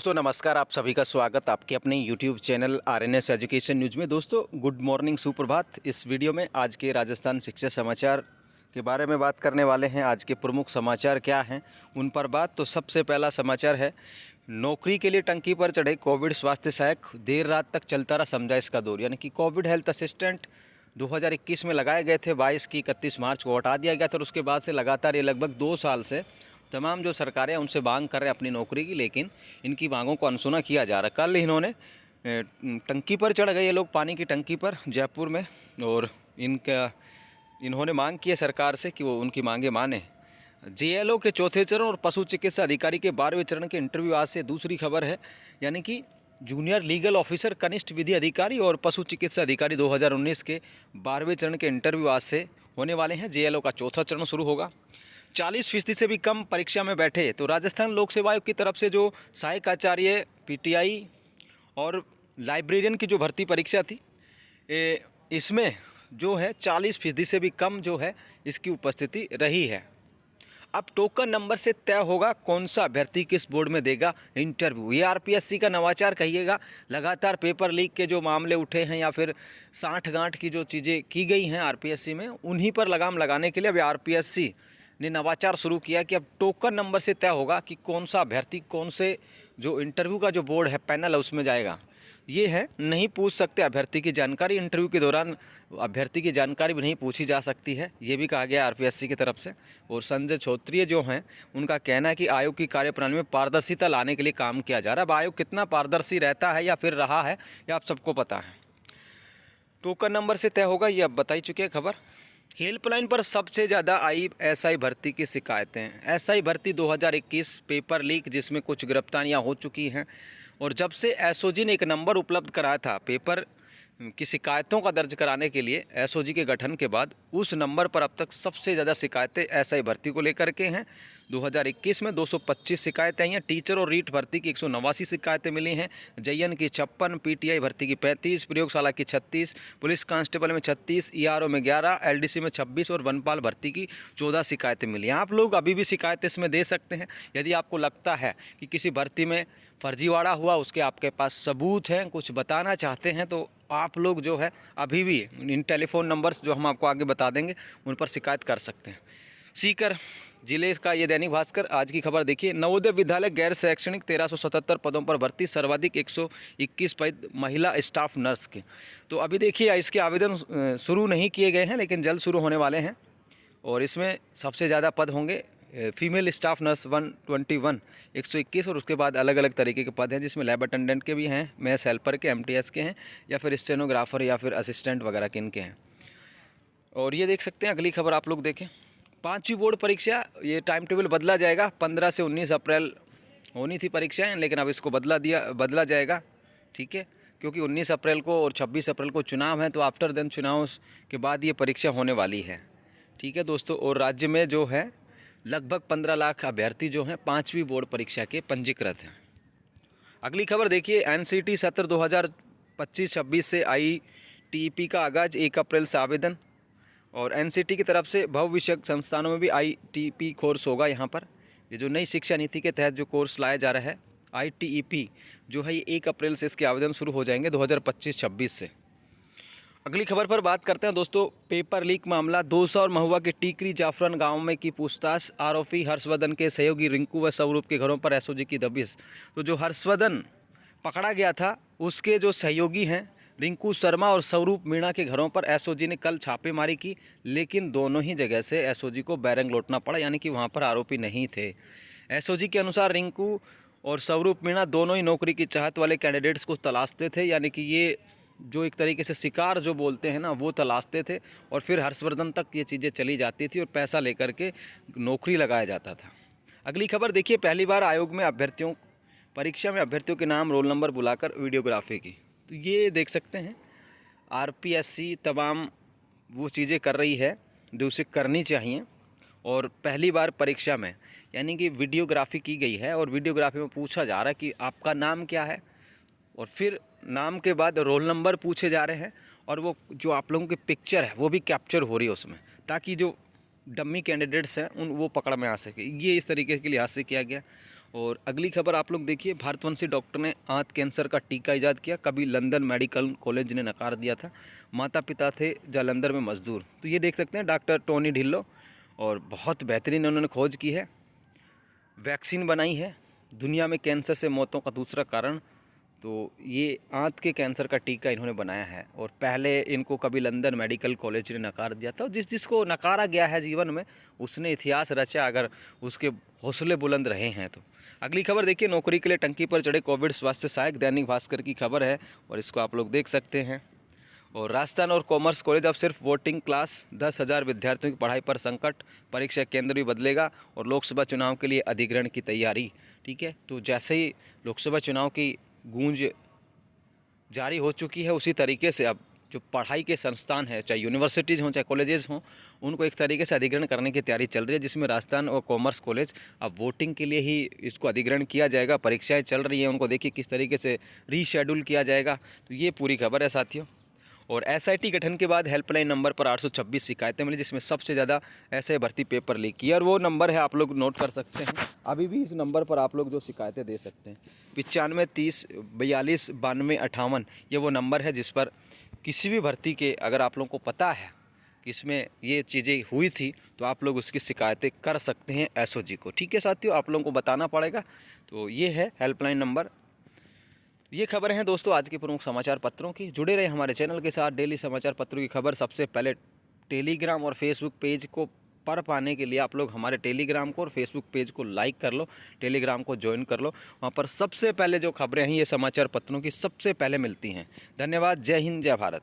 दोस्तों नमस्कार, आप सभी का स्वागत आपके अपने YouTube channel RNS education news में। दोस्तों गुड मॉर्निंग, सुप्रभात। इस वीडियो में आज के राजस्थान शिक्षा समाचार के बारे में बात करने वाले हैं। आज के प्रमुख समाचार क्या हैं उन पर बात। तो सबसे पहला समाचार है, नौकरी के लिए टंकी पर चढ़े कोविड स्वास्थ्य सहायक, देर रात तक चलता रहा समझाइश का दौर। यानी कि कोविड हेल्थ असिस्टेंट 2021 में लगाए गए थे, 22 की 31 मार्च को हटा दिया गया था और उसके बाद से लगातार ये लगभग 2 साल से तमाम जो सरकारें हैं उनसे मांग कर रहे हैं अपनी नौकरी की, लेकिन इनकी मांगों को अनसुना किया जा रहा है। कल इन्होंने टंकी पर चढ़ गए ये लोग, पानी की टंकी पर जयपुर में, और इन्होंने मांग की है सरकार से कि वो उनकी मांगे माने। जेएलओ के चौथे चरण और पशु चिकित्सा अधिकारी के 12वें चरण के इंटरव्यू आज से। दूसरी खबर है, यानी कि जूनियर लीगल ऑफिसर, कनिष्ठ विधि अधिकारी और पशु चिकित्सा अधिकारी 2019 के 12वें चरण के इंटरव्यू आज से होने वाले हैं। जेएलओ का चौथा चरण शुरू होगा। 40% से भी कम परीक्षा में बैठे। तो राजस्थान लोक सेवा आयोग की तरफ से जो सहायक आचार्य, पीटीआई और लाइब्रेरियन की जो भर्ती परीक्षा थी, इसमें जो है 40% से भी कम जो है इसकी उपस्थिति रही है। अब टोकन नंबर से तय होगा कौन सा अभ्यर्थी किस बोर्ड में देगा इंटरव्यू। ये आरपीएससी का नवाचार कहिएगा। लगातार पेपर लीक के जो मामले उठे हैं या फिर साठ गांठ की जो चीज़ें की गई हैं आरपीएससी में, उन्हीं पर लगाम लगाने के लिए अब आरपीएससी ने नवाचार शुरू किया कि अब टोकन नंबर से तय होगा कि कौन सा अभ्यर्थी कौन से जो इंटरव्यू का जो बोर्ड है, पैनल है, उसमें जाएगा। ये है, नहीं पूछ सकते अभ्यर्थी की जानकारी। इंटरव्यू के दौरान अभ्यर्थी की जानकारी भी नहीं पूछी जा सकती है, ये भी कहा गया आरपीएससी की तरफ से। और संजय छोत्रिय जो हैं, उनका कहना है कि आयोग की कार्यप्रणाली में पारदर्शिता लाने के लिए काम किया जा रहा है। अब आयोग कितना पारदर्शी रहता है या फिर रहा है, ये आप सबको पता है। टोकन नंबर से तय होगा, ये अब बता ही चुके हैं खबर। हेल्पलाइन पर सबसे ज़्यादा आई एसआई भर्ती की शिकायतें। एसआई भर्ती 2021 पेपर लीक, जिसमें कुछ गिरफ्तारियां हो चुकी हैं। और जब से एसओजी ने एक नंबर उपलब्ध कराया था पेपर की शिकायतों का दर्ज कराने के लिए, एसओजी के गठन के बाद उस नंबर पर अब तक सबसे ज़्यादा शिकायतें एसआई भर्ती को लेकर के हैं। 2021 में 225 शिकायतें आई हैं। टीचर और रीट भर्ती की 189 शिकायतें मिली हैं। जयन की 56, पीटीआई भर्ती की 35, प्रयोगशाला की 36, पुलिस कांस्टेबल में 36, ईआरओ में 11, एलडीसी में 26 और वनपाल भर्ती की 14 शिकायतें मिली हैं। आप लोग अभी भी शिकायत इसमें दे सकते हैं। यदि आपको लगता है कि किसी भर्ती में फर्जीवाड़ा हुआ, उसके आपके पास सबूत हैं, कुछ बताना चाहते हैं, तो आप लोग जो है अभी भी इन टेलीफोन नंबर्स जो हम आपको आगे बता देंगे उन पर शिकायत कर सकते हैं। सीकर जिले का ये दैनिक भास्कर आज की खबर देखिए, नवोदय विद्यालय गैर शैक्षणिक 1377 पदों पर भर्ती, सर्वाधिक 121 पद महिला स्टाफ नर्स के। तो अभी देखिए, इसके आवेदन शुरू नहीं किए गए हैं, लेकिन जल्द शुरू होने वाले हैं। और इसमें सबसे ज़्यादा पद होंगे फीमेल स्टाफ नर्स 121 121, और उसके बाद अलग अलग तरीके के पद हैं, जिसमें लैब अटेंडेंट के भी हैं, मैस हेल्पर के, एमटीएस के हैं, या फिर स्टेनोग्राफर या फिर असिस्टेंट वगैरह के इनके हैं। और ये देख सकते हैं, अगली खबर आप लोग देखें, 5वीं बोर्ड परीक्षा, ये टाइम टेबल बदला जाएगा। 15 से 19 अप्रैल होनी थी परीक्षाएँ, लेकिन अब इसको बदला जाएगा, ठीक है, क्योंकि 19 अप्रैल को और 26 अप्रैल को चुनाव हैं। तो आफ्टर देन चुनाव के बाद ये परीक्षा होने वाली है, ठीक है दोस्तों। और राज्य में जो है लगभग 15 लाख अभ्यर्थी जो हैं 5वीं बोर्ड परीक्षा के पंजीकृत हैं। अगली खबर देखिए, एनसीटी सत्र 2025-26 से आईटीपी का आगाज, 1 अप्रैल से आवेदन। और एनसीटी की तरफ से भविष्य संस्थानों में भी आईटीपी कोर्स होगा। यहाँ पर ये जो नई शिक्षा नीति के तहत जो कोर्स लाया जा रहा है, आईटीईपी जो है, ये 1 अप्रैल से इसके आवेदन शुरू हो जाएंगे 2025-26 से। अगली खबर पर बात करते हैं दोस्तों, पेपर लीक मामला, दौसा और महुआ के टीकरी जाफरन गांव में की पूछताछ। आरोपी हर्षवर्धन के सहयोगी रिंकू व स्वरूप के घरों पर एसओजी की दबिश। तो जो हर्षवर्धन पकड़ा गया था, उसके जो सहयोगी हैं रिंकू शर्मा और स्वरूप मीणा के घरों पर एसओजी ने कल छापेमारी की, लेकिन दोनों ही जगह से एसओजी को बैरंग लौटना पड़ा, यानी कि वहाँ पर आरोपी नहीं थे। एसओजी के अनुसार रिंकू और स्वरूप मीणा दोनों ही नौकरी की चाहत वाले कैंडिडेट्स को तलाशते थे, यानी कि ये जो एक तरीके से शिकार जो बोलते हैं ना, वो तलाशते थे। और फिर हर्षवर्धन तक ये चीज़ें चली जाती थी और पैसा लेकर के नौकरी लगाया जाता था। अगली खबर देखिए, पहली बार आयोग में परीक्षा में अभ्यर्थियों के नाम, रोल नंबर बुलाकर वीडियोग्राफी की। तो ये देख सकते हैं, आरपीएससी तमाम वो चीज़ें कर रही है जो उसे करनी चाहिए। और पहली बार परीक्षा में यानी कि वीडियोग्राफी की गई है, और वीडियोग्राफी में पूछा जा रहा है कि आपका नाम क्या है, और फिर नाम के बाद रोल नंबर पूछे जा रहे हैं, और वो जो आप लोगों की पिक्चर है वो भी कैप्चर हो रही है उसमें, ताकि जो डम्मी कैंडिडेट्स हैं उन वो पकड़ में आ सके, ये इस तरीके के लिहाज से किया गया। और अगली खबर आप लोग देखिए, भारतवंशी डॉक्टर ने आंत कैंसर का टीका ईजाद किया, कभी लंदन मेडिकल कॉलेज ने नकार दिया था। माता पिता थे जालंधर में मजदूर। तो ये देख सकते हैं डॉक्टर टोनी ढिल्लो, और बहुत बेहतरीन उन्होंने खोज की है, वैक्सीन बनाई है। दुनिया में कैंसर से मौतों का दूसरा कारण, तो ये आंत के कैंसर का टीका इन्होंने बनाया है। और पहले इनको कभी लंदन मेडिकल कॉलेज ने नकार दिया था। जिसको नकारा गया है जीवन में, उसने इतिहास रचा, अगर उसके हौसले बुलंद रहे हैं तो। अगली खबर देखिए, नौकरी के लिए टंकी पर चढ़े कोविड स्वास्थ्य सहायक, दैनिक भास्कर की खबर है और इसको आप लोग देख सकते हैं। और राजस्थान और कॉमर्स कॉलेज अब सिर्फ वोटिंग क्लास, 10,000 विद्यार्थियों की पढ़ाई पर संकट, परीक्षा केंद्र भी बदलेगा और लोकसभा चुनाव के लिए अधिग्रहण की तैयारी। ठीक है, तो जैसे ही लोकसभा चुनाव की गूंज जारी हो चुकी है, उसी तरीके से अब जो पढ़ाई के संस्थान हैं, चाहे यूनिवर्सिटीज़ हों चाहे कॉलेजेस हों, उनको एक तरीके से अधिग्रहण करने की तैयारी चल रही है, जिसमें राजस्थान और कॉमर्स कॉलेज अब वोटिंग के लिए ही इसको अधिग्रहण किया जाएगा। परीक्षाएं चल रही हैं, उनको देखिए किस तरीके से रीशेड्यूल किया जाएगा। तो ये पूरी खबर है साथियों। और एसआईटी गठन के बाद हेल्पलाइन नंबर पर 826 शिकायतें मिली, जिसमें सबसे ज़्यादा ऐसे भर्ती पेपर लीक किया। और वो नंबर है, आप लोग नोट कर सकते हैं, अभी भी इस नंबर पर आप लोग जो शिकायतें दे सकते हैं, 95 30 42 92 58। ये वो नंबर है जिस पर किसी भी भर्ती के, अगर आप लोगों को पता है कि इसमें ये चीज़ें हुई थी, तो आप लोग उसकी शिकायतें कर सकते हैं एसओजी को। ठीक है साथियों, आप लोगों को बताना पड़ेगा। तो ये है हेल्पलाइन नंबर। ये खबरें हैं दोस्तों आज के प्रमुख समाचार पत्रों की। जुड़े रहे हमारे चैनल के साथ। डेली समाचार पत्रों की खबर सबसे पहले टेलीग्राम और फेसबुक पेज को पढ़ पाने के लिए आप लोग हमारे टेलीग्राम को और फेसबुक पेज को लाइक कर लो, टेलीग्राम को ज्वाइन कर लो। वहाँ पर सबसे पहले जो खबरें हैं ये समाचार पत्रों की सबसे पहले मिलती हैं। धन्यवाद। जय हिंद, जय भारत।